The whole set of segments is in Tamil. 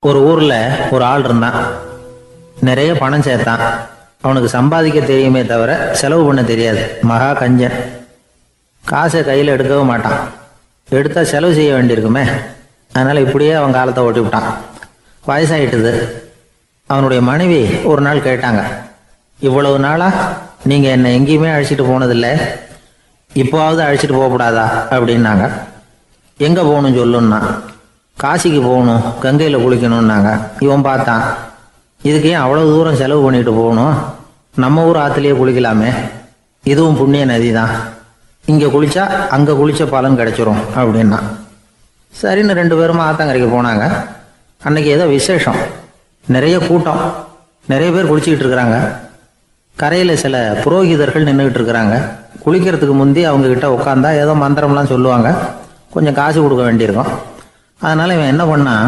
ஒரு ஊர்ல ஒரு ஆள் இருந்தான். நிறைய பணம் சேர்த்தான். அவனுக்கு சம்பாதிக்க தெரியுமே தவிர செலவு பண்ண தெரியாது. மகா கஞ்சன். காசை கையில் எடுக்கவும் மாட்டான். எடுத்தா செலவு செய்ய வேண்டியிருக்குமே. அதனால இப்படியே அவன் காலத்தை ஓட்டி விட்டான். வயசாயிட்டுது. அவனுடைய மனைவி ஒரு நாள் கேட்டாங்க, இவ்வளவு நாளா நீங்க என்னை எங்கேயுமே அழைச்சிட்டு போனதில்லை, இப்போவாவது அழைச்சிட்டு போகக்கூடாதா அப்படின்னாங்க. எங்க போகணும் சொல்லுன்னா. காசிக்கு போகணும், கங்கையில் குளிக்கணும்னாங்க. இவன் பார்த்தான், இதுக்கு ஏன் அவ்வளவு தூரம் செலவு பண்ணிட்டு போகணும், நம்ம ஊர் ஆற்றுலேயே குளிக்கலாமே, இதுவும் புண்ணிய நதி தான், இங்கே குளிச்சா அங்கே குளிச்ச பலன் கிடைச்சிரும் அப்படின்னா. சரின்னு 2 பேரும் ஆத்தங்கரைக்கு போனாங்க. அன்னைக்கு ஏதோ விசேஷம், நிறைய கூட்டம், நிறைய பேர் குளிச்சுக்கிட்டு இருக்கிறாங்க. கரையில் சில புரோகிதர்கள் நின்றுக்கிட்டு இருக்கிறாங்க. குளிக்கிறதுக்கு முந்தி அவங்க கிட்ட உட்காந்தா ஏதோ மந்திரம்லாம் சொல்லுவாங்க, கொஞ்சம் காசு கொடுக்க வேண்டியிருக்கும். அதனால இவன் என்ன பண்ணான்,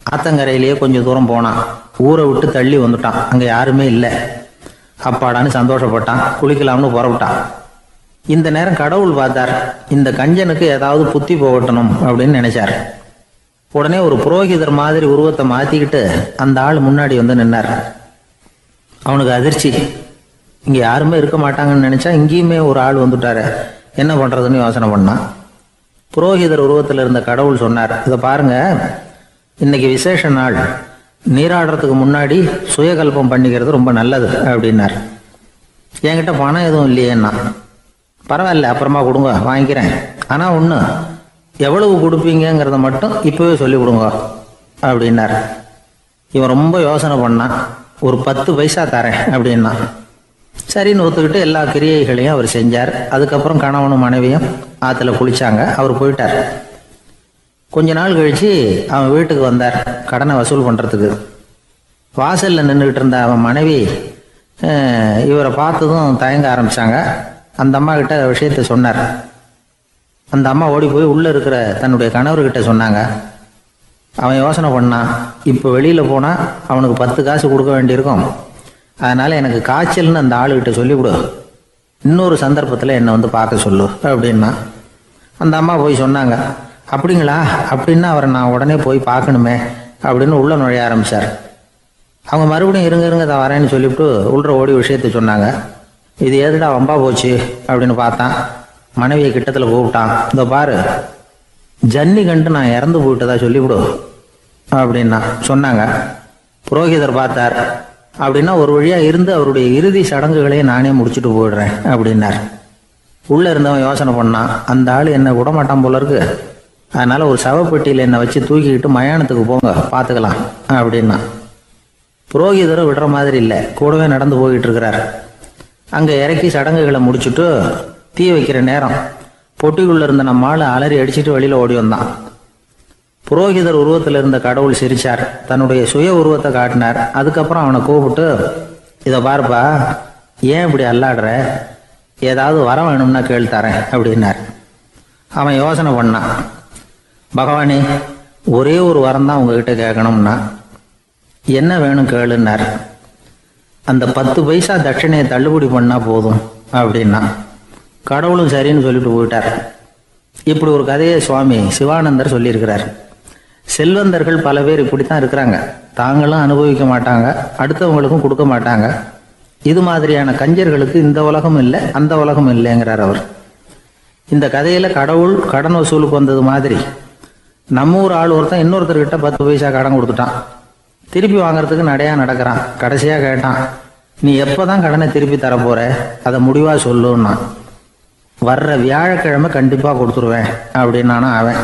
ஆத்தங்கரையிலேயே கொஞ்சம் தூரம் போனான். ஊரை விட்டு தள்ளி வந்துட்டான். அங்கே யாருமே இல்லை. அப்பாடான்னு சந்தோஷப்பட்டான். குளிக்கலாம்னு புறப்பட்டான். இந்த நேரம் கடவுள் பார்த்தார், இந்த கஞ்சனுக்கு ஏதாவது புத்தி போகட்டணும் அப்படின்னு நினைச்சார். உடனே ஒரு புரோகிதர் மாதிரி உருவத்தை மாத்திக்கிட்டு அந்த ஆள் முன்னாடி வந்து நின்னார். அவனுக்கு அதிர்ச்சி. இங்க யாருமே இருக்க மாட்டாங்கன்னு நினைச்சா இங்கேயுமே ஒரு ஆள் வந்துட்டாரு, என்ன பண்றதுன்னு யோசனை பண்ணான். புரோகிதர் உருவத்தில் இருந்த கடவுள் சொன்னார், இதை பாருங்க, இன்னைக்கு விசேஷ நாள், நீராடுறதுக்கு முன்னாடி சுயகல்பம் பண்ணிக்கிறது ரொம்ப நல்லது அப்படின்னார். என்கிட்ட பணம் எதுவும் இல்லையேன்னா. பரவாயில்ல, அப்புறமா கொடுங்க, வாங்கிக்கிறேன். ஆனால் ஒன்று, எவ்வளவு கொடுப்பீங்கிறத மட்டும் இப்போவே சொல்லி கொடுங்க அப்படின்னார். இவன் ரொம்ப யோசனை பண்ணான். ஒரு 10 பைசா தரேன் அப்படின்னா. சரின்னு ஒத்துக்கிட்டு எல்லா கிரியைகளையும் அவர் செஞ்சார். அதுக்கப்புறம் கணவனும் மனைவியும் ஆற்றுல குளிச்சாங்க. அவர் போயிட்டார். கொஞ்ச நாள் கழிச்சு அவன் வீட்டுக்கு வந்தார், கடனை வசூல் பண்ணுறதுக்கு. வாசலில் நின்றுக்கிட்டு இருந்த அவன் மனைவி இவரை பார்த்ததும் தயங்க ஆரம்பித்தாங்க. அந்த அம்மா கிட்ட விஷயத்த சொன்னார். அந்த அம்மா ஓடி போய் உள்ளே இருக்கிற தன்னுடைய கணவர்கிட்ட சொன்னாங்க. அவன் யோசனை பண்ணான், இப்போ வெளியில் போனால் அவனுக்கு 10 காசு கொடுக்க வேண்டியிருக்கும், அதனால் எனக்கு காய்ச்சல்னு அந்த ஆளுகிட்ட சொல்லிவிடு, இன்னொரு சந்தர்ப்பத்தில் என்னை வந்து பார்க்க சொல்லு அப்படின்னா. அந்த அம்மா போய் சொன்னாங்க. அப்படிங்களா, அப்படின்னா அவரை நான் உடனே போய் பார்க்கணுமே அப்படின்னு உள்ளே நுழைய ஆரம்பித்தார். அவங்க மறுபடியும் இருங்க தான் வரேன்னு சொல்லிவிட்டு உள்ள ஓடி விஷயத்த சொன்னாங்க. இது ஏதுடா வம்பா போச்சு அப்படின்னு பார்த்தான். மனைவியை கிட்டத்தில் கூப்பிட்டான். இதோ பாரு, ஜன்னி கண்டு நான் இறந்து போயிட்டதா சொல்லிவிடு அப்படின்னா சொன்னாங்க. புரோகிதர் பார்த்தார். அப்படின்னா ஒரு வழியா இருந்து அவருடைய இறுதி சடங்குகளையும் நானே முடிச்சுட்டு போயிடுறேன் அப்படின்னார். உள்ள இருந்தவன் யோசனை பண்ணான், அந்த ஆள் என்ன விடமாட்டான் போல இருக்கு, அதனால ஒரு சவப்பெட்டியில் என்னை வச்சு தூக்கிக்கிட்டு மயானத்துக்கு போங்க, பார்த்துக்கலாம் அப்படின்னா. புரோகிதரும் விடுற மாதிரி இல்லை, கூடவே நடந்து போயிட்டு இருக்கிறார். அங்கே இறக்கி சடங்குகளை முடிச்சுட்டு தீ வைக்கிற நேரம் பொட்டிக்குள்ள இருந்த நம்ம ஆள் அலறி அடிச்சுட்டு வெளியில ஓடி வந்தான். புரோகிதர் உருவத்தில் இருந்த கடவுள் சிரிச்சார், தன்னுடைய சுய உருவத்தை காட்டினார். அதுக்கப்புறம் அவனை கூப்பிட்டு, இதை பாருப்பா, ஏன் இப்படி அல்லாடுற, ஏதாவது வர வேணும்னா கேள் தரேன் அப்படின்னார். அவன் யோசனை பண்ணான். பகவானே, ஒரே ஒரு வரம் தான் உங்ககிட்ட கேட்கணும்னா. என்ன வேணும் கேளுன்னார். அந்த 10 பைசா தட்சணையை தள்ளுபடி பண்ணா போதும் அப்படின்னா. கடவுளும் சரின்னு சொல்லிட்டு போயிட்டார். இப்படி ஒரு கதையை சுவாமி சிவானந்தர் சொல்லியிருக்கிறார். செல்வந்தர்கள் பல பேர் இப்படித்தான் இருக்கிறாங்க. தாங்களும் அனுபவிக்க மாட்டாங்க, அடுத்தவங்களுக்கும் கொடுக்க மாட்டாங்க. இது மாதிரியான கஞ்சர்களுக்கு இந்த உலகம் இல்லை, அந்த உலகம் இல்லைங்கிறார் அவர். இந்த கதையில கடவுள் கடன் வசூலுக்கு வந்தது மாதிரி நம்ம ஊர் ஆள் ஒருத்தன் இன்னொருத்தர்கிட்ட 10 பைசா கடன் கொடுத்துட்டான். திருப்பி வாங்கறதுக்கு நடையா நடக்கிறான். கடைசியா கேட்டான், நீ எப்பதான் கடனை திருப்பி தரப்போற, அதை முடிவா சொல்லுன்னா. வர்ற வியாழக்கிழமை கண்டிப்பா கொடுத்துருவேன் அப்படின்னானா அவன்.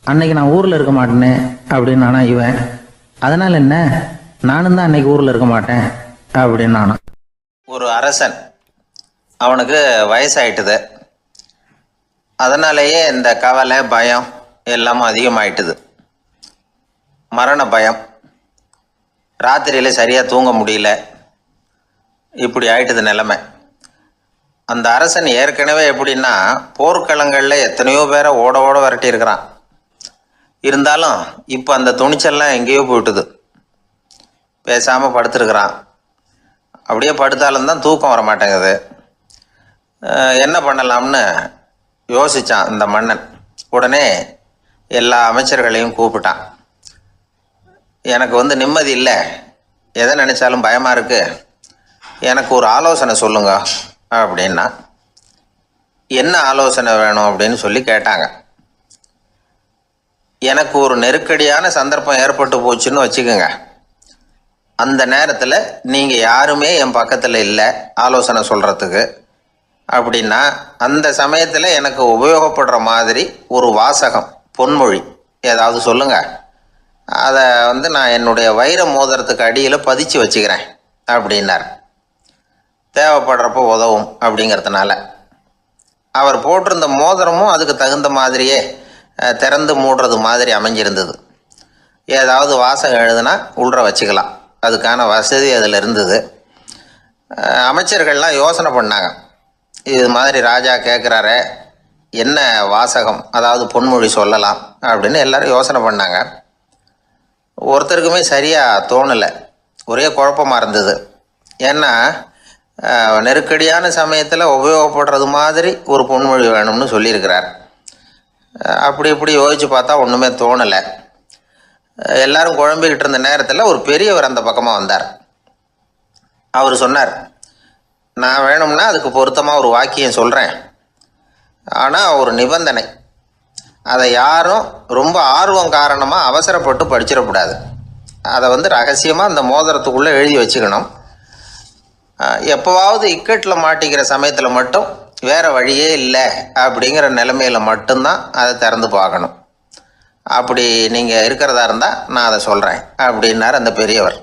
அன்னைக்கு நான் ஊர்ல இருக்க மாட்டேனே அப்படின்னானா இவன். அதனால என்ன, நானும் தான் அன்னைக்கு ஊர்ல இருக்க மாட்டேன் அப்படின்னானா. ஒரு அரசன், அவனுக்கு வயசாயிட்டுது. அதனாலேயே இந்த கவலை பயம் எல்லாமும் அதிகமாயிட்டுது. மரண பயம், ராத்திரியில சரியா தூங்க முடியல, இப்படி ஆயிட்டுது நிலைமை. அந்த அரசன் ஏற்கனவே எப்படின்னா போர்க்களங்களில் எத்தனையோ பேரை ஓட ஓட விரட்டி இருக்கிறான். இருந்தாலும் இப்போ அந்த துணிச்சல்லாம் எங்கேயோ போயிட்டுது. பேசாமல் படுத்துருக்கிறான். அப்படியே படுத்தாலும் தான் தூக்கம் வர மாட்டேங்குது. என்ன பண்ணலாம்னு யோசித்தான் இந்த மன்னன். உடனே எல்லா அமைச்சர்களையும் கூப்பிட்டான். எனக்கு நிம்மதி இல்லை, எதை நினச்சாலும் பயமாக இருக்கு, எனக்கு ஒரு ஆலோசனை சொல்லுங்க அப்படின்னா. என்ன ஆலோசனை வேணும் அப்படின்னு சொல்லி கேட்டாங்க. எனக்கு ஒரு நெருக்கடியான சந்தர்ப்பம் ஏற்பட்டு போச்சுன்னு வச்சுக்கோங்க. அந்த நேரத்தில் நீங்கள் யாருமே என் பக்கத்தில் இல்லை ஆலோசனை சொல்கிறதுக்கு அப்படின்னா, அந்த சமயத்தில் எனக்கு உபயோகப்படுற மாதிரி ஒரு வாசகம், பொன்மொழி ஏதாவது சொல்லுங்கள். அதை நான் என்னுடைய வைர மோதிரத்துக்கு அடியில் பதிச்சு வச்சுக்கிறேன் அப்படின்னார். தேவைப்படுறப்போ உதவும் அப்படிங்கிறதுனால. அவர் போட்டிருந்த மோதிரமும் அதுக்கு தகுந்த மாதிரியே திறந்து மூடுறது மாதிரி அமைஞ்சிருந்தது. ஏதாவது வாசகம் எழுதுனா உள்ற வச்சுக்கலாம், அதுக்கான வசதி அதில் இருந்தது. அமைச்சர்கள்லாம் யோசனை பண்ணாங்க, இது மாதிரி ராஜா கேட்குறாரே என்ன வாசகம், அதாவது பொன்மொழி சொல்லலாம் அப்படின்னு எல்லாரும் யோசனை பண்ணாங்க. ஒருத்தருக்குமே சரியாக தோணலை, ஒரே குழப்பமாக இருந்தது. ஏன்னா நெருக்கடியான சமயத்தில் உபயோகப்படுறது மாதிரி ஒரு பொன்மொழி வேணும்னு சொல்லியிருக்கிறார். அப்படி இப்படி யோசித்து பார்த்தா ஒன்றுமே தோணலை. எல்லாரும் குழம்பிக்கிட்டு இருந்த நேரத்தில் ஒரு பெரியவர் அந்த பக்கமாக வந்தார். அவர் சொன்னார், நான் வேணும்னா அதுக்கு பொருத்தமாக ஒரு வாக்கியம் சொல்கிறேன், ஆனால் ஒரு நிபந்தனை. அதை யாரும் ரொம்ப ஆர்வம் காரணமாக அவசரப்பட்டு படிச்சிடக்கூடாது. அதை ரகசியமாக அந்த மோதிரத்துக்குள்ளே எழுதி வச்சுக்கணும். எப்போவாவது இக்கட்டில் மாட்டிக்கிற சமயத்தில் மட்டும் வேறு வழியே இல்லை அப்படிங்கிற நிலைமையில் மட்டும்தான் அதை திறந்து பார்க்கணும். அப்படி நீங்கள் இருக்கிறதா இருந்தால் நான் அதை சொல்கிறேன் அப்படின்னார் அந்த பெரியவர்.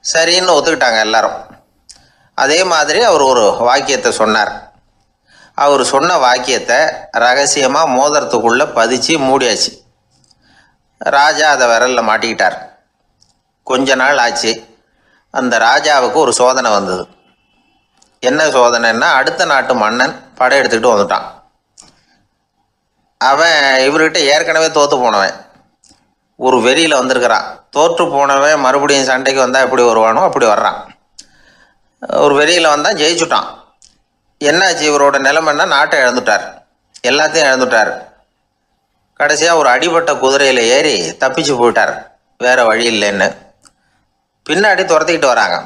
சரின்னு ஒத்துக்கிட்டாங்க எல்லாரும். அதே மாதிரி அவர் ஒரு வாக்கியத்தை சொன்னார். அவர் சொன்ன வாக்கியத்தை ரகசியமாக மோதிரத்துக்குள்ளே பதிச்சு மூடியாச்சு. ராஜா அதை விரலில் மாட்டிக்கிட்டார். கொஞ்ச நாள் ஆச்சு. அந்த ராஜாவுக்கு ஒரு சோதனை வந்தது. என்ன சோதனைன்னா, அடுத்த நாட்டு மன்னன் படையெடுத்துக்கிட்டு வந்துட்டான். அவன் இவர்கிட்ட ஏற்கனவே தோற்று போனவன், ஒரு வெறியில் வந்திருக்கிறான். தோற்று போனவன் மறுபடியும் சண்டைக்கு வந்தால் எப்படி வருவானோ அப்படி வர்றான். ஒரு வெறியில் வந்தால் ஜெயிச்சுட்டான். என்னாச்சு, இவரோட நிலைமைன்னா நாட்டை இழந்துட்டார், எல்லாத்தையும் இழந்துட்டார். கடைசியாக ஒரு அடிபட்ட குதிரையில் ஏறி தப்பிச்சு போயிட்டார், வேறு வழி இல்லைன்னு. பின்னாடி துரத்திக்கிட்டு வராங்க.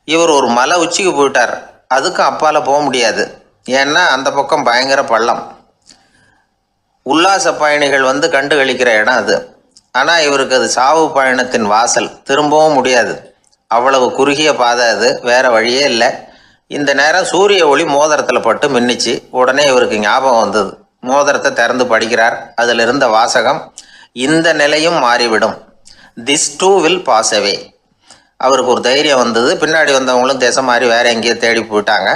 இவர் ஒரு மலை உச்சிக்கு போயிட்டார், அதுக்கும் அப்பால் போக முடியாது, ஏன்னா அந்த பக்கம் பயங்கர பள்ளம். உல்லாச பயணிகள் கண்டு கழிக்கிற இடம் அது. ஆனால் இவருக்கு அது சாவு பயணத்தின் வாசல், திரும்பவும் முடியாது. அவ்வளவு குறுகிய பாதை அது, வேற வழியே இல்லை. இந்த நேரம் சூரிய ஒளி மோதிரத்தில் பட்டு மின்னிச்சு. உடனே இவருக்கு ஞாபகம் வந்தது. மோதிரத்தை திறந்து படிக்கிறார். அதில் இருந்த வாசகம், இந்த நிலையும் மாறிவிடும், this too will pass away. அவருக்கு ஒரு தைரியம் வந்தது. பின்னாடி வந்தவங்களும் திசை மாதிரி வேற எங்கேயோ தேடி போயிட்டாங்க.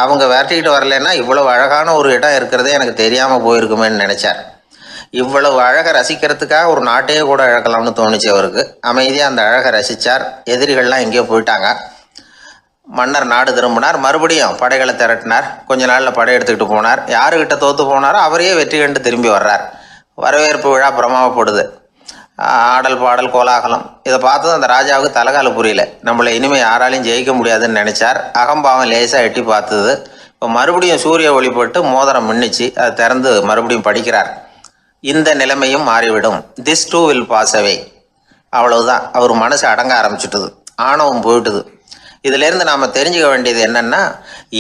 அவங்க விரட்டிக்கிட்டு வரலைன்னா இவ்வளவு அழகான ஒரு இடம் இருக்கிறதே எனக்கு தெரியாமல் போயிருக்குமேன்னு நினைச்சார். இவ்வளவு அழகை ரசிக்கிறதுக்காக ஒரு நாட்டையே கூட இழக்கலாம்னு தோணுச்சு அவருக்கு. அமைதியாக அந்த அழகை ரசித்தார். எதிரிகள்லாம் எங்கேயோ போயிட்டாங்க. மன்னர் நாடு திரும்பினார். மறுபடியும் படைகளை திரட்டினார். கொஞ்ச நாளில் படை எடுத்துக்கிட்டு போனார். யாருக்கிட்ட தோற்று போனாரோ அவரையே வெற்றி கண்டு திரும்பி வர்றார். வரவேற்பு விழா பிரமாவப்படுது. ஆடல் பாடல் கோலாகலம். இதை பார்த்ததும் அந்த ராஜாவுக்கு தலைகால புரியல. நம்மளை இனிமேல் யாராலையும் ஜெயிக்க முடியாதுன்னு நினைச்சார். அகம்பாவம் லேசாக எட்டி பார்த்தது. இப்போ மறுபடியும் சூரிய ஒளிப்பட்டு மோதிரம் மின்னிச்சு. அதை திறந்து மறுபடியும் படிக்கிறார். இந்த நிலைமையும் மாறிவிடும், this too will pass away. அவ்வளவுதான். அவர் மனசு அடங்க ஆரம்பிச்சுட்டுது, ஆணவம் போயிட்டுது. இதிலேருந்து நாம் தெரிஞ்சுக்க வேண்டியது என்னென்னா,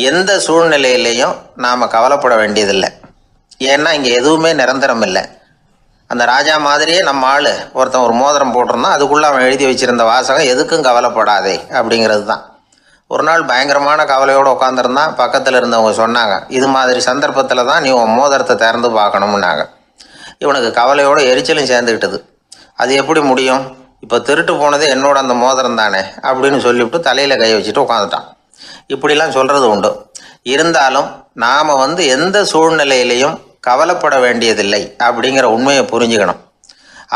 எந்த சூழ்நிலையிலையும் நாம் கவலைப்பட வேண்டியதில்லை. ஏன்னா இங்கே எதுவுமே நிரந்தரம் இல்லை. அந்த ராஜா மாதிரியே நம்ம ஆள் ஒருத்தன் ஒரு மோதிரம் போட்டிருந்தான், அதுக்குள்ளே அவன் எழுதி வச்சிருந்த வாசகம் எதுக்கும் கவலைப்படாதே அப்படிங்கிறது தான். ஒரு நாள் பயங்கரமான கவலையோடு உட்காந்துருந்தான். பக்கத்தில் இருந்தவங்க சொன்னாங்க, இது மாதிரி சந்தர்ப்பத்தில் தான் நீ உன் மோதிரத்தை திறந்து பார்க்கணும்னாங்க. இவனுக்கு கவலையோடு எரிச்சலும் சேர்ந்துக்கிட்டது. அது எப்படி முடியும், இப்போ திருட்டு போனது என்னோட அந்த மோதிரம் தானே அப்படின்னு சொல்லிவிட்டு தலையில் கை வச்சுட்டு உட்காந்துட்டான். இப்படிலாம் சொல்கிறது உண்டு. இருந்தாலும் நாம் எந்த சூழ்நிலையிலையும் கவலைப்பட வேண்டியதில்லை அப்படிங்கிற உண்மையை புரிஞ்சுக்கணும்.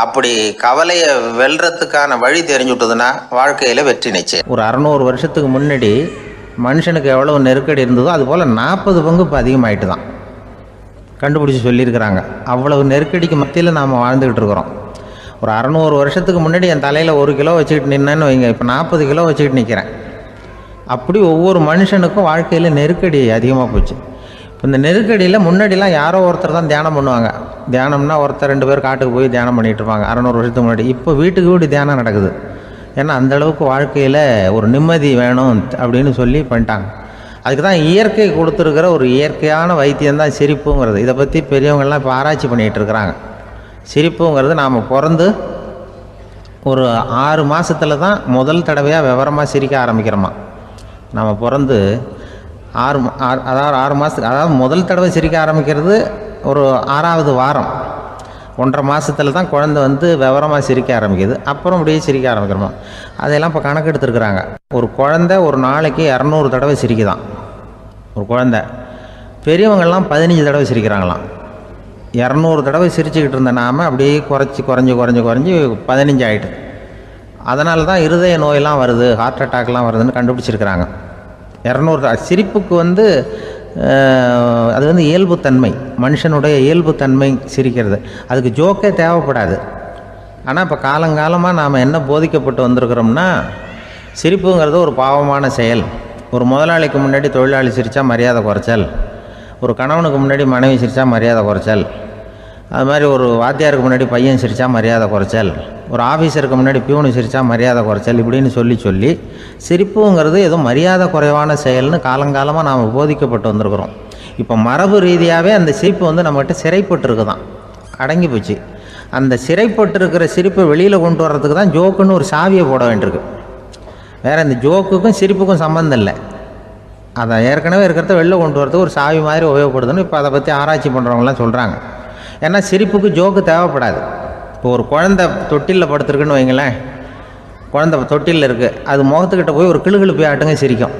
அப்படி கவலையை வெல்றதுக்கான வழி தெரிஞ்சுட்டதுன்னா வாழ்க்கையில் வெற்றி நிச்சயம். ஒரு 600 வருஷத்துக்கு முன்னாடி மனுஷனுக்கு எவ்வளவு நெருக்கடி இருந்ததோ அது போல் 40 பங்கு இப்போ அதிகமாகிட்டு தான் கண்டுபிடிச்சி சொல்லியிருக்கிறாங்க. அவ்வளவு நெருக்கடிக்கு மத்தியில் நாம் வாழ்ந்துக்கிட்டு இருக்கிறோம். ஒரு 600 வருஷத்துக்கு முன்னாடி என் தலையில் 1 கிலோ வச்சுக்கிட்டு நின்னேன்னு வைங்க, இப்போ 40 கிலோ வச்சுக்கிட்டு நிற்கிறேன். அப்படி ஒவ்வொரு மனுஷனுக்கும் வாழ்க்கையில் நெருக்கடி அதிகமாக போச்சு. இந்த நெருக்கடியில் முன்னாடிலாம் யாரோ ஒருத்தர் தான் தியானம் பண்ணுவாங்க. தியானம்னா ஒருத்தர் 2 பேர் காட்டுக்கு போய் தியானம் பண்ணிகிட்டு இருப்பாங்க 600 வருஷத்துக்கு முன்னாடி. இப்போ வீட்டுக்கு வீடு தியானம் நடக்குது. ஏன்னா அந்தளவுக்கு வாழ்க்கையில் ஒரு நிம்மதி வேணும் அப்படின்னு சொல்லி பண்ணிட்டாங்க. அதுக்கு தான் இயற்கை கொடுத்துருக்கிற ஒரு இயற்கையான வைத்தியம்தான் சிரிப்புங்கிறது. இதை பற்றி பெரியவங்கள்லாம் இப்போ ஆராய்ச்சி பண்ணிகிட்டு இருக்கிறாங்க. சிரிப்புங்கிறது நாம் பிறந்து ஒரு 6 மாதத்தில் தான் முதல் தடவையாக விவரமாக சிரிக்க ஆரம்பிக்கிறோமா. நாம் பிறந்து 6 மாதத்துக்கு, அதாவது முதல் தடவை சிரிக்க ஆரம்பிக்கிறது ஒரு 6ஆவது வாரம், 1.5 மாதத்தில் தான் குழந்தை வந்து விவரமாக சிரிக்க ஆரம்பிக்குது. அப்புறம் அப்படியே சிரிக்க ஆரம்பிக்கிறோமா. அதெல்லாம் இப்போ கணக்கு எடுத்துருக்குறாங்க. ஒரு குழந்தை ஒரு நாளைக்கு 200 தடவை சிரிக்குதான் ஒரு குழந்தை. பெரியவங்கள்லாம் 15 தடவை சிரிக்கிறாங்களாம். 200 தடவை சிரிச்சுக்கிட்டு இருந்த நாம் அப்படியே குறைஞ்சி 15 ஆகிட்டு. அதனால தான் இருதய நோயெல்லாம் வருது, ஹார்ட் அட்டாக்லாம் வருதுன்னு கண்டுபிடிச்சிருக்கிறாங்க. 200 சிரிப்புக்கு வந்து அது வந்து இயல்புத்தன்மை, மனுஷனுடைய இயல்புத்தன்மை சிரிக்கிறது. அதுக்கு ஜோக்கே தேவைப்படாது. ஆனால் இப்போ காலங்காலமாக நாம் என்ன போதிக்கப்பட்டு வந்திருக்கிறோம்னா, சிரிப்புங்கிறது ஒரு பாவமான செயல். ஒரு முதலாளிக்கு முன்னாடி தொழிலாளி சிரித்தா மரியாதை குறைச்சல், ஒரு கணவனுக்கு முன்னாடி மனைவி சிரித்தா மரியாதை குறைச்சல், அது மாதிரி ஒரு வாத்தியாருக்கு முன்னாடி பையன் சிரித்தா மரியாதை குறைச்சல், ஒரு ஆஃபீஸருக்கு முன்னாடி பியூனு சிரித்தா மரியாதை குறைச்சல், இப்படின்னு சொல்லி சிரிப்புங்கிறது ஏதோ மரியாதை குறைவான செயல்னு காலங்காலமாக நாம் போதிக்கப்பட்டு வந்திருக்கிறோம். இப்போ மரபு ரீதியாகவே அந்த சிரிப்பு வந்து நம்மகிட்ட சிறைப்பட்டு தான், அடங்கி போச்சு. அந்த சிறைப்பட்டு இருக்கிற சிரிப்பை வெளியில் கொண்டு வர்றதுக்கு தான் ஜோக்குன்னு ஒரு சாவியை போட வேண்டியிருக்கு. வேறு இந்த ஜோக்குக்கும் சிரிப்புக்கும் சம்மந்தம் இல்லை. அதை ஏற்கனவே இருக்கிறத வெளில கொண்டு வரதுக்கு ஒரு சாவி மாதிரி உபயோகப்படுதுன்னு இப்போ அதை பற்றி ஆராய்ச்சி பண்ணுறவங்களாம் சொல்கிறாங்க. ஏன்னா சிரிப்புக்கு ஜோக்கு தேவைப்படாது. இப்போ ஒரு குழந்தை தொட்டிலில் படுத்துருக்குன்னு வைங்களேன், குழந்தை தொட்டிலில் இருக்குது, அது முகத்துக்கிட்ட போய் ஒரு கிளுகிழுப்பை ஆட்டுங்க சிரிக்கும்.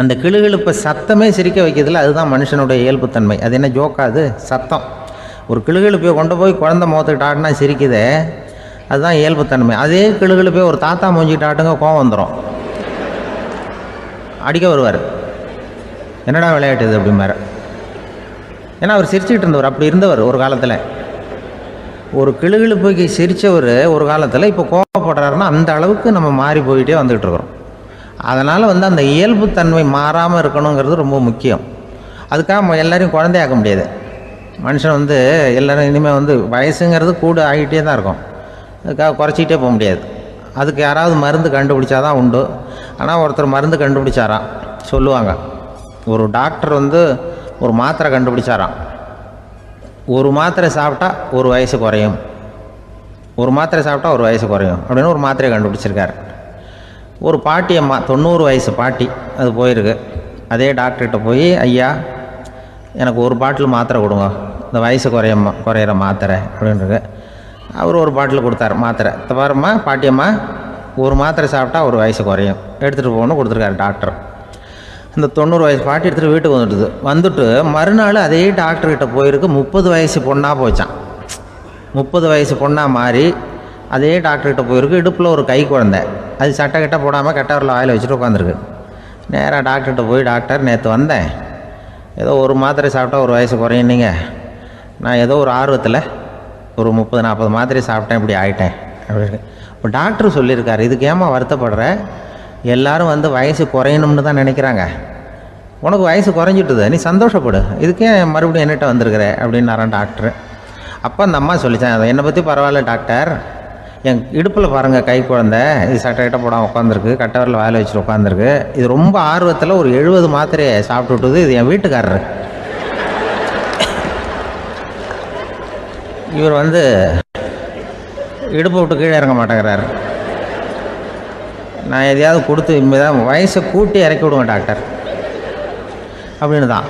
அந்த கிளுகிழுப்பை சத்தமே சிரிக்க வைக்கிறதுல அதுதான் மனுஷனுடைய இயல்புத்தன்மை. அது என்ன ஜோக்காது? சத்தம். ஒரு கிளுகிழுப்பையை கொண்டு போய் குழந்தை முகத்துக்கிட்ட ஆட்டினா சிரிக்குதே, அதுதான் இயல்புத்தன்மை. அதே கிளுகிழுப்பையை ஒரு தாத்தா மூஞ்சிக்கிட்ட ஆட்டுங்க, கோவம் வந்துடும், அடிக்க வருவார். என்னடா விளையாட்டு இது அப்படிம்பாரு. ஏன்னா அவர் சிரிச்சுக்கிட்டு இருந்தவர், அப்படி இருந்தவர் ஒரு காலத்தில். ஒரு கிளுகிழுப்புக்கு சிரித்தவர் ஒரு காலத்தில் இப்போ கோவப்படுறாருன்னா அந்த அளவுக்கு நம்ம மாறி போயிட்டே வந்துக்கிட்டு இருக்கிறோம். அதனால் வந்து அந்த இயல்புத்தன்மை மாறாமல் இருக்கணுங்கிறது ரொம்ப முக்கியம். அதுக்காக எல்லோரையும் குழந்தையாக்க முடியாது. மனுஷன் வந்து எல்லோரும் இனிமேல் வந்து வயசுங்கிறது கூட ஆகிட்டே தான் இருக்கும். அதுக்காக குறைச்சிக்கிட்டே போக முடியாது. அதுக்கு யாராவது மருந்து கண்டுபிடிச்சாதான் உண்டு. ஆனால் ஒருத்தர் மருந்து கண்டுபிடிச்சாராம், சொல்லுவாங்க. ஒரு டாக்டர் வந்து ஒரு மாத்திரை கண்டுபிடிச்சாராம். ஒரு மாத்திரை சாப்பிட்டா ஒரு வயசு குறையும், ஒரு மாத்திரை சாப்பிட்டா ஒரு வயசு குறையும் அப்படின்னு ஒரு மாத்திரையை கண்டுபிடிச்சிருக்காரு. ஒரு பாட்டி அம்மா, 90 வயசு பாட்டி, அது போயிருக்கு. அதே டாக்டர்கிட்ட போய், ஐயா எனக்கு ஒரு பாட்டில் மாத்திரை கொடுங்க, இந்த வயசு குறையிற மாத்திரை அப்படின்றது. அவர் ஒரு பாட்டில் கொடுத்தார் மாத்திரை. பாரும்மா பாட்டியம்மா, ஒரு மாத்திரை சாப்பிட்டா ஒரு வயசு குறையும், எடுத்துகிட்டு போகணும்னு கொடுத்துருக்காரு டாக்டர். இந்த 90 வயசு பாட்டி எடுத்துகிட்டு வீட்டுக்கு வந்துட்டு மறுநாள் அதே டாக்டர்கிட்ட போயிருக்கு. 30 வயசு பொண்ணாக போச்சான். 30 வயசு பொண்ணாக மாறி அதே டாக்டர்கிட்ட போயிருக்கு. இடுப்பில் ஒரு கை குழந்தை, அது சட்டை கிட்ட போடாமல் கட்டவரில் ஆயில் வச்சுட்டு உட்காந்துருக்கு. நேராக டாக்டர்கிட்ட போய், டாக்டர் நேற்று வந்தேன், ஏதோ ஒரு மாத்திரை சாப்பிட்டா ஒரு வயசு குறையுன்னீங்க, நான் ஏதோ ஒரு ஆர்வத்தில் ஒரு 30-40 மாத்திரை சாப்பிட்டேன், இப்படி ஆகிட்டேன் அப்படின்னு. இப்போ டாக்டர் சொல்லியிருக்காரு, இதுக்கு ஏமா வருத்தப்படுற, எல்லோரும் வந்து வயசு குறையணும்னு தான் நினைக்கிறாங்க, உனக்கு வயசு குறைஞ்சிட்டுது, நீ சந்தோஷப்படு, இதுக்கே மறுபடியும் என்னட்ட வந்திருக்கிற அப்படின்னாரான் டாக்டர். அப்போ அந்த அம்மா சொல்லித்தேன், அதை என்னை பற்றி பரவாயில்ல டாக்டர், என் இடுப்பில் பாருங்கள் கை குழந்தை, இது சட்டை கிட்ட போடாமல் உட்காந்துருக்கு, கட்டவரில் வேலை வச்சுட்டு உட்காந்துருக்கு, இது ரொம்ப ஆர்வத்தில் ஒரு 70 மாத்திரையை சாப்பிட்டு விட்டுது, இது என் வீட்டுக்காரரு. இவர் வந்து இடுப்பை விட்டு கீழே இறங்க மாட்டேங்கிறாரு. நான் எதையாவது கொடுத்து இனிமேதான் வயசை கூட்டி இறக்கி விடுவேன் டாக்டர் அப்படின்னு தான்.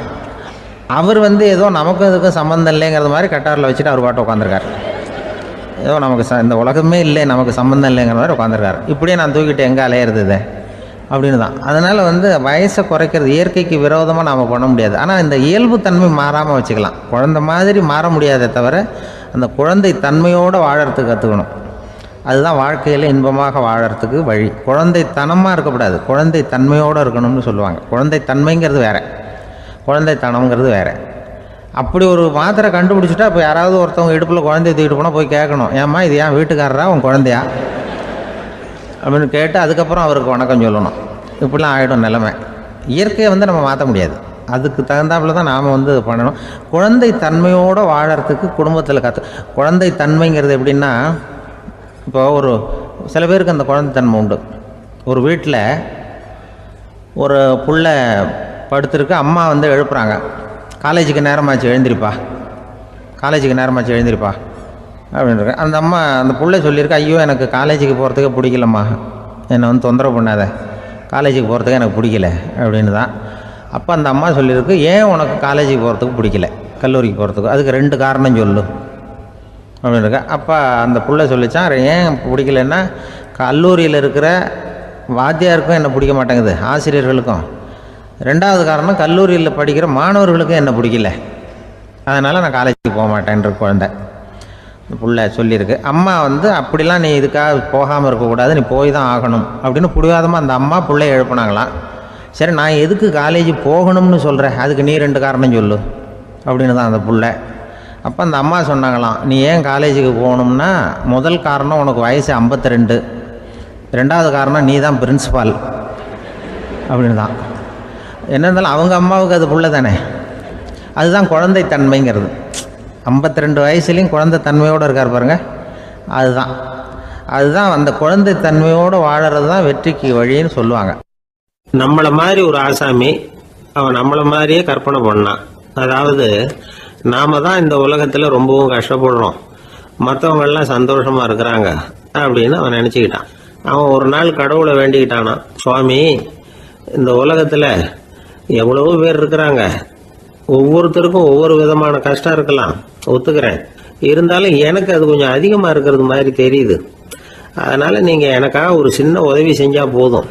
அவர் வந்து ஏதோ நமக்கும் இதுக்கும் சம்மந்தம் இல்லைங்கிறது மாதிரி கட்டாரில் வச்சுட்டு அவர் பாட்டு உட்காந்துருக்கார். ஏதோ நமக்கு இந்த உலகமே இல்லை, நமக்கு சம்மந்தம் இல்லைங்கிற மாதிரி உட்காந்துருக்காரு. இப்படியே நான் தூக்கிட்டு எங்கே அலையிறது இது அப்படின்னு தான். அதனால் வந்து வயசை குறைக்கிறது இயற்கைக்கு விரோதமாக நாம் பண்ண முடியாது. ஆனால் இந்த இயல்புத்தன்மை மாறாமல் வச்சுக்கலாம். குழந்தை மாதிரி மாற முடியாதே தவிர அந்த குழந்தை தன்மையோடு வாழறதுக்கு கற்றுக்கணும். அதுதான் வாழ்க்கையில் இன்பமாக வாழறதுக்கு வழி. குழந்தைத்தனமாக இருக்கக்கூடாது, குழந்தை தன்மையோடு இருக்கணும்னு சொல்லுவாங்க. குழந்தை தன்மைங்கிறது வேறு, குழந்தைத்தனம்ங்கிறது வேறு. அப்படி ஒரு மாத்திரை கண்டுபிடிச்சிட்டா இப்போ யாராவது ஒருத்தவங்க இடுப்பில் குழந்தைய தூக்கிட்டு போனால் போய் கேட்கணும், ஏம்மா இது ஏன் வீட்டுக்காரரா உன் குழந்தையா அப்படின்னு கேட்டு அதுக்கப்புறம் அவருக்கு வணக்கம் சொல்லணும். இப்படிலாம் ஆகிடும் நிலைமை. இயற்கையை வந்து நம்ம மாற்ற முடியாது. அதுக்கு தகுந்தாப்புல தான் நாம் வந்து பண்ணணும். குழந்தை தன்மையோடு வாழறதுக்கு குடும்பத்தில் குழந்தை தன்மைங்கிறது எப்படின்னா, இப்போ ஒரு சில பேருக்கு அந்த குழந்தை தன்மை உண்டு. ஒரு வீட்டில் ஒரு புள்ள படுத்திருக்கு, அம்மா வந்து எழுப்புறாங்க, காலேஜுக்கு நேரமாச்சு எழுந்திரிப்பா, காலேஜுக்கு நேரமாச்சு எழுந்திரிப்பா அப்படின்ட்டு. அந்த அம்மா அந்த புள்ளை சொல்லியிருக்கு, ஐயோ எனக்கு காலேஜுக்கு போகிறதுக்கே பிடிக்கலம்மா, என்னை வந்து தொந்தரவு பண்ணாத, காலேஜுக்கு போகிறதுக்கு எனக்கு பிடிக்கல அப்படின்னு தான். அப்போ அந்த அம்மா சொல்லியிருக்கு, ஏன் உனக்கு காலேஜுக்கு போகிறதுக்கு பிடிக்கல, கல்லூரிக்கு போகிறதுக்கு, அதுக்கு 2 காரணம் சொல்லு அப்படின்னு இருக்கா. அப்போ அந்த புள்ளை சொல்லிச்சான், ஏன் பிடிக்கலன்னா, கல்லூரியில் இருக்கிற வாத்தியாருக்கும் என்ன பிடிக்க மாட்டேங்குது, ஆசிரியர்களுக்கும். 2வது காரணம், கல்லூரியில் படிக்கிற மாணவர்களுக்கும் என்ன பிடிக்கல, அதனால் நான் காலேஜுக்கு போக மாட்டேன்ற குழந்தை புள்ள சொல்லியிருக்கு. அம்மா வந்து அப்படிலாம் நீ இதுக்காக போகாமல் இருக்கக்கூடாது, நீ போய் தான் ஆகணும் அப்படின்னு பிடிவாதமாக அந்த அம்மா பிள்ளைய எழுப்புனாங்களாம். சரி, நான் எதுக்கு காலேஜ் போகணும்னு சொல்கிறேன், அதுக்கு நீ 2 காரணம் சொல்லு அப்படின்னு தான் அந்த புள்ள. அப்போ அந்த அம்மா சொன்னாங்களாம், நீ ஏன் காலேஜுக்கு போகணும்னா, முதல் காரணம் உனக்கு வயசு 52, 2வது காரணம் நீ தான் பிரின்சிபால் அப்படின்னு தான். என்ன இருந்தாலும் அவங்க அம்மாவுக்கு அது புள்ள தானே, அதுதான் குழந்தை தன்மைங்கிறது. 52 வயசுலேயும் குழந்தை தன்மையோடு இருக்கார் பாருங்கள், அதுதான் அந்த குழந்தை தன்மையோடு வாழறது தான் வெற்றிக்கு வழின்னு சொல்லுவாங்க. நம்மளை மாதிரி ஒரு ஆசாமி அவன் நம்மளை மாதிரியே கற்பனை பண்ணான். அதாவது நாம தான் இந்த உலகத்தில் ரொம்பவும் கஷ்டப்படுறோம், மற்றவங்கெல்லாம் சந்தோஷமாக இருக்கிறாங்க அப்படின்னு அவன் நினச்சிக்கிட்டான். அவன் ஒரு நாள் கடவுளை வேண்டிக்கிட்டானா, சுவாமி இந்த உலகத்தில் எவ்வளவோ பேர் இருக்கிறாங்க, ஒவ்வொருத்தருக்கும் ஒவ்வொரு விதமான கஷ்டம் இருக்கலாம், ஒத்துக்கிறேன், இருந்தாலும் எனக்கு அது கொஞ்சம் அதிகமாக இருக்கிறது மாதிரி தெரியுது, அதனால் நீங்கள் எனக்காக ஒரு சின்ன உதவி செஞ்சால் போதும்.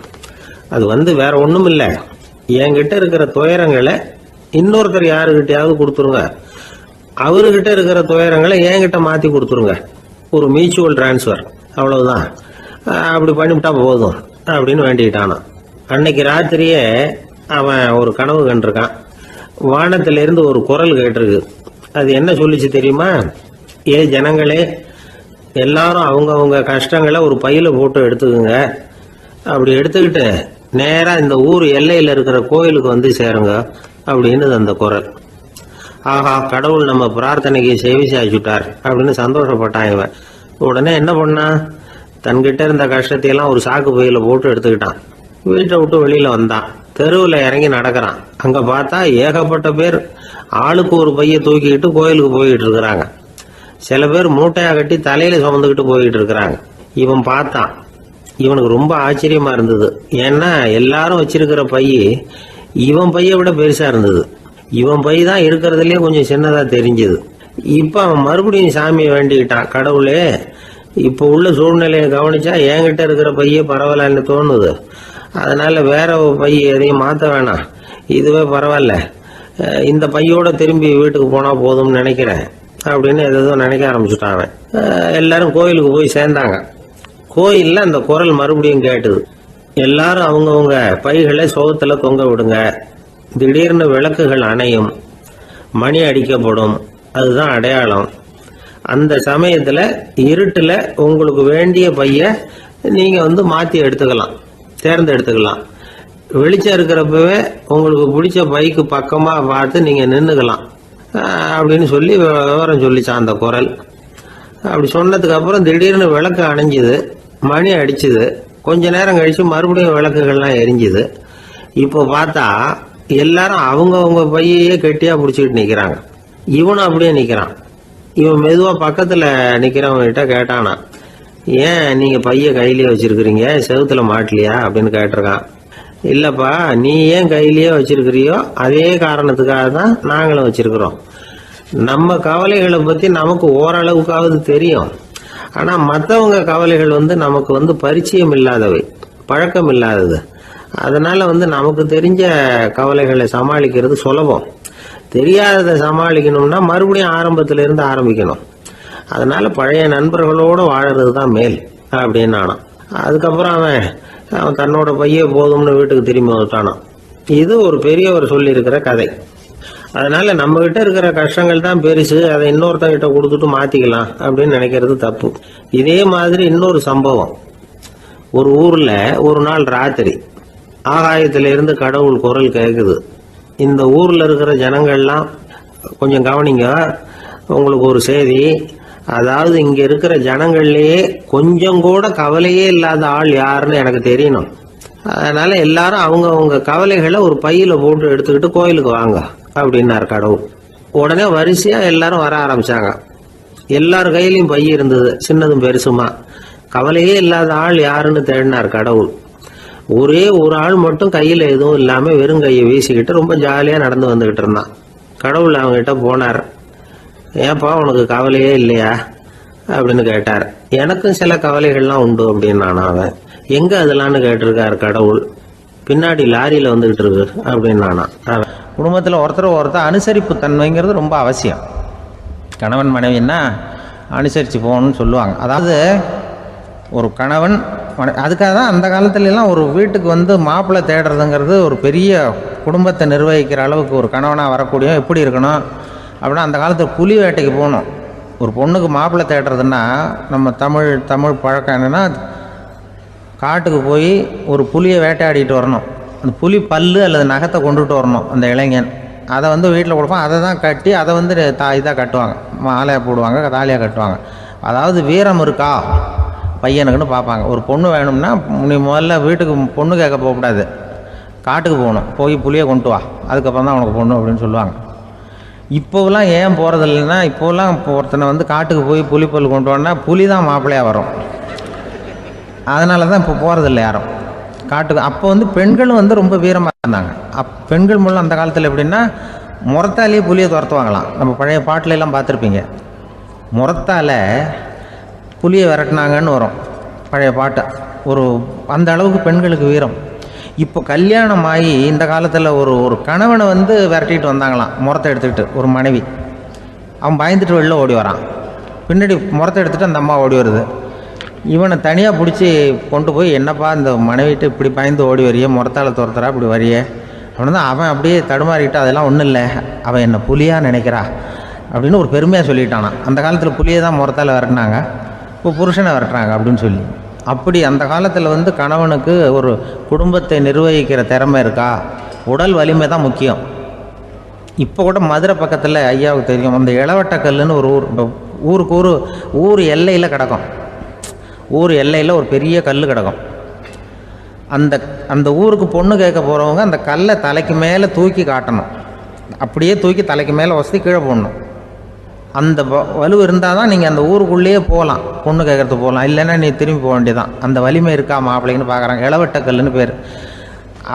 அது வந்து வேற ஒன்றும் இல்லை, என்கிட்ட இருக்கிற துயரங்களை இன்னொருத்தர் யாருக்கிட்டையாவது கொடுத்துருங்க, அவர்கிட்ட இருக்கிற துயரங்களை என்கிட்ட மாற்றி கொடுத்துருங்க, ஒரு மியூச்சுவல் டிரான்ஸ்ஃபர், அவ்வளவுதான், அப்படி பண்ணிவிட்டா போதும் அப்படின்னு வேண்டிக்கிட்டானான். அன்னைக்கு ராத்திரியே அவன் ஒரு கனவு கண்டிருக்கான். வானத்திலிருந்து ஒரு குரல் கேட்டிருக்கு. அது என்ன சொல்லிச்சு தெரியுமா? ஏ ஜனங்களே, எல்லாரும் அவங்கவுங்க கஷ்டங்களை ஒரு பையில போட்டு எடுத்துக்குங்க, அப்படி எடுத்துக்கிட்டு நேராக இந்த ஊர் எல்லையில் இருக்கிற கோயிலுக்கு வந்து சேருங்க அப்படின்னு அந்த குரல். ஆஹா, கடவுள் நம்ம பிரார்த்தனைக்கு செவி சாய்ச்சுட்டார் அப்படின்னு சந்தோஷப்பட்டான் இவன். உடனே என்ன பண்ணான், தன்கிட்ட இருந்த கஷ்டத்தையெல்லாம் ஒரு சாக்கு பையில போட்டு எடுத்துக்கிட்டான். வீட்டை விட்டு வெளியில வந்தான். தெருவில் இறங்கி நடக்கிறான். அங்க பார்த்தா ஏகப்பட்ட பேர் ஆளுக்கு ஒரு பைய தூக்கிக்கிட்டு கோயிலுக்கு போயிட்டு இருக்கிறாங்க. சில பேர் மூட்டையா கட்டி தலையில சுமந்துக்கிட்டு போயிட்டு இருக்கிறாங்க. இவன் பார்த்தான். இவனுக்கு ரொம்ப ஆச்சரியமா இருந்தது. ஏன்னா எல்லாரும் வச்சிருக்கிற பை இவன் பைய விட பெருசா இருந்தது. இவன் பை தான் இருக்கிறதுலே கொஞ்சம் சின்னதா தெரிஞ்சது. இப்ப அவன் மறுபடியும் சாமியை வேண்டிக்கிட்டான், கடவுளே இப்ப உள்ள சூழ்நிலையை கவனிச்சா என்கிட்ட இருக்கிற பைய பரவாயில்லன்னு தோணுது, அதனால வேற பை எதையும் மாற்ற வேணாம், இதுவே பரவாயில்ல, இந்த பையோட திரும்பி வீட்டுக்கு போனா போதும்னு நினைக்கிறேன் அப்படின்னு எதோ நினைக்க ஆரம்பிச்சுட்டான் அவன். எல்லாரும் கோயிலுக்கு போய் சேர்ந்தாங்க. கோயில்ல அந்த குரல் மறுபடியும் கேட்டுது. எல்லாரும் அவங்கவுங்க பைகளை சோகத்துல தொங்க விடுங்க, திடீர்னு விளக்குகள் அணையும், மணி அடிக்கப்படும், அதுதான் அடையாளம். அந்த சமயத்துல இருட்டுல உங்களுக்கு வேண்டிய பைய நீங்க வந்து மாத்தி எடுத்துக்கலாம், தேர்ந்தெடுத்துக்கலாம். வெளிச்சம் இருக்கிறப்பவே உங்களுக்கு பிடிச்ச பைக்கு பக்கமா பார்த்து நீங்க நின்றுக்கலாம் அப்படின்னு சொல்லி விவரம் சொல்லிச்சான் அந்த குரல். அப்படி சொன்னதுக்கு அப்புறம் திடீர்னு விளக்கு அணைஞ்சுது, மணி அடிச்சுது. கொஞ்ச நேரம் கழிச்சு மறுபடியும் விளக்குகள்லாம் எரிஞ்சுது. இப்போ பார்த்தா எல்லாரும் அவங்கவுங்க பையையே கெட்டியா பிடிச்சிக்கிட்டு நிக்கிறாங்க. இவனும் அப்படியே நிக்கிறான். இவன் மெதுவா பக்கத்துல நிக்கிறவங்கிட்ட கேட்டானா, ஏன் நீங்க பைய கையிலேயே வச்சிருக்கிறீங்க, செவுத்துல மாட்டலையா அப்படின்னு கேட்டிருக்கான். இல்லப்பா, நீ ஏன் கையிலேயே வச்சிருக்கிறியோ அதே காரணத்துக்காக தான் நாங்களும் வச்சிருக்கிறோம். நம்ம கவலைகளை பத்தி நமக்கு ஓரளவுக்காவது தெரியும், ஆனா மற்றவங்க கவலைகள் வந்து நமக்கு வந்து பரிச்சயம் இல்லாதவை, பழக்கம் இல்லாதது. அதனால வந்து நமக்கு தெரிஞ்ச கவலைகளை சமாளிக்கிறது சுலபம். தெரியாததை சமாளிக்கணும்னா மறுபடியும் ஆரம்பத்துல இருந்து ஆரம்பிக்கணும். அதனால பழைய நண்பர்களோடு வாழறது தான் மேல் அப்படின்னு ஆனான். அதுக்கப்புறம் அவன் தன்னோட பைய போதும்னு வீட்டுக்கு திரும்பி வந்துட்டானான். இது ஒரு பெரியவர் சொல்லி இருக்கிற கதை. அதனால நம்ம கிட்ட இருக்கிற கஷ்டங்கள் தான் பெருசு, அதை இன்னொருத்தங்கிட்ட கொடுத்துட்டு மாத்திக்கலாம் அப்படின்னு நினைக்கிறது தப்பு. இதே மாதிரி இன்னொரு சம்பவம். ஒரு ஊர்ல ஒரு நாள் ராத்திரி ஆகாயத்திலிருந்து கடவுள் குரல் கேட்குது. இந்த ஊரில் இருக்கிற ஜனங்கள்லாம் கொஞ்சம் கவனிங்க. உங்களுக்கு ஒரு செய்தி, அதாவது இங்கே இருக்கிற ஜனங்கள்லேயே கொஞ்சம் கூட கவலையே இல்லாத ஆள் யாருன்னு எனக்கு தெரியணும். அதனால எல்லாரும் அவங்க கவலைகளை ஒரு பையில போட்டு எடுத்துக்கிட்டு கோயிலுக்கு வாங்க அப்படின்னாரு கடவுள். உடனே வரிசையா எல்லாரும் வர ஆரம்பிச்சாங்க. எல்லார் கையிலையும் பை இருந்தது, சின்னதும் பெருசுமா. கவலையே இல்லாத ஆள் யாருன்னு தேடினார் கடவுள். ஒரே ஒரு ஆள் மட்டும் கையில் எதுவும் இல்லாமல் வெறும் கையை வீசிக்கிட்டு ரொம்ப ஜாலியாக நடந்து வந்துக்கிட்டு இருந்தான். கடவுள் அவங்ககிட்ட போனார். ஏப்பா உனக்கு கவலையே இல்லையா அப்படின்னு கேட்டார். எனக்கும் சில கவலைகள்லாம் உண்டு அப்படின்னு அவன். எங்கே அதெல்லாம்னு கேட்டிருக்கார் கடவுள். பின்னாடி லாரியில் வந்துக்கிட்டு இருக்கு அப்படின்னு அவன். குடும்பத்தில் ஒருத்தர் அனுசரிப்பு தன்மைங்கிறது ரொம்ப அவசியம். கணவன் மனைவின்னா அனுசரித்து போகணும்னு சொல்லுவாங்க. அதாவது ஒரு கணவன் அதுக்காக தான் அந்த காலத்துலலாம் ஒரு வீட்டுக்கு வந்து மாப்பிள்ளை தேடுறதுங்கிறது ஒரு பெரிய குடும்பத்தை நிர்வகிக்கிற அளவுக்கு ஒரு கணவனாக வரக்கூடிய எப்படி இருக்கணும் அப்படின்னா, அந்த காலத்தில் புலி வேட்டைக்கு போகணும். ஒரு பொண்ணுக்கு மாப்பிள்ளை தேடுறதுன்னா நம்ம தமிழ் பழக்கம் என்னென்னா, காட்டுக்கு போய் ஒரு புலியை வேட்டையாடிட்டு வரணும். அந்த புலி பல்லு அல்லது நகத்தை கொண்டுட்டு வரணும் அந்த இளைஞன். அதை வந்து வீட்டில் கொடுப்பான். அதை தான் கட்டி அதை வந்து இதாக கட்டுவாங்க, மாலையாக போடுவாங்க, தாலியாக கட்டுவாங்க. அதாவது வீரம் இருக்கா பையனுக்குன்னு பார்ப்பாங்க. ஒரு பொண்ணு வேணும்னா நீ முதல்ல வீட்டுக்கு பொண்ணு கேட்க போகக்கூடாது, காட்டுக்கு போகணும். போய் புளியை கொண்டு வா, அதுக்கப்புறம் தான் உனக்கு பொண்ணு அப்படின்னு சொல்லுவாங்க. இப்போவெல்லாம் ஏன் போகிறது இல்லைன்னா, இப்போலாம் ஒருத்தனை வந்து காட்டுக்கு போய் புலிப்பல் கொண்டு வான்னா புலி தான் மாப்பிள்ளையாக வரும். அதனால தான் இப்போ போகிறதில்ல யாரும் காட்டுக்கு. அப்போ வந்து பெண்களும் வந்து ரொம்ப வீரமாக இருந்தாங்க. பெண்கள் மூலம் அந்த காலத்தில் எப்படின்னா, முறத்தாலேயே புலியை துரத்துவாங்களாம். நம்ம பழைய பாட்டிலெல்லாம் பார்த்துருப்பீங்க. முறத்தால் புலியை விரட்டினாங்கன்னு வரும் பழைய பாட்டை. அந்த அளவுக்கு பெண்களுக்கு வீரம். இப்போ கல்யாணம் ஆகி இந்த காலத்தில் ஒரு கணவனை வந்து விரட்டிட்டு வந்தாங்களாம் முறத்தை எடுத்துக்கிட்டு. ஒரு மனைவி அவன் பயந்துட்டு வெளில ஓடி வரான். பின்னாடி முறத்தை எடுத்துகிட்டு அந்த அம்மா ஓடி வருது. இவனை தனியாக பிடிச்சி கொண்டு போய், என்னப்பா இந்த மனைவிட்டு இப்படி பயந்து ஓடி வரையே, முறத்தால் துரத்துறா இப்படி வரையே அப்படின்னு தான் அவன் அப்படியே தடுமாறிக்கிட்டு, அதெல்லாம் ஒன்றும் இல்லை, அவன் என்னை புலியாக நினைக்கிறா அப்படின்னு ஒரு பெருமையாக சொல்லிட்டானா. அந்த காலத்தில் புலியை தான் முறத்தால் விரட்டினாங்க, இப்போ புருஷனை விரட்டுறாங்க அப்படின்னு சொல்லி. அப்படி அந்த காலத்தில் வந்து கணவனுக்கு ஒரு குடும்பத்தை நிர்வகிக்கிற திறமை இருக்கா, உடல் வலிமை தான் முக்கியம். இப்போ கூட மதுரை பக்கத்தில் ஐயாவுக்கு தெரியும், அந்த இளவட்டக்கல்லுன்னு ஒரு ஊர் எல்லையில் கிடக்கும். ஊர் எல்லையில் ஒரு பெரிய கல் கிடக்கும். அந்த ஊருக்கு பொண்ணு கேட்க போகிறவங்க அந்த கல்லை தலைக்கு மேலே தூக்கி காட்டணும். அப்படியே தூக்கி தலைக்கு மேலே வசதி கீழே போடணும். அந்த வலு இருந்தால் தான் நீங்கள் அந்த ஊருக்குள்ளேயே போகலாம், பொண்ணு கேட்குறதுக்கு போகலாம். இல்லைன்னா நீ திரும்பி போக வேண்டியதான். அந்த வலிமை இருக்கா மாப்பிள்ளைன்னு பார்க்குறாங்க. இளவட்டக்கல்லுன்னு பேர்.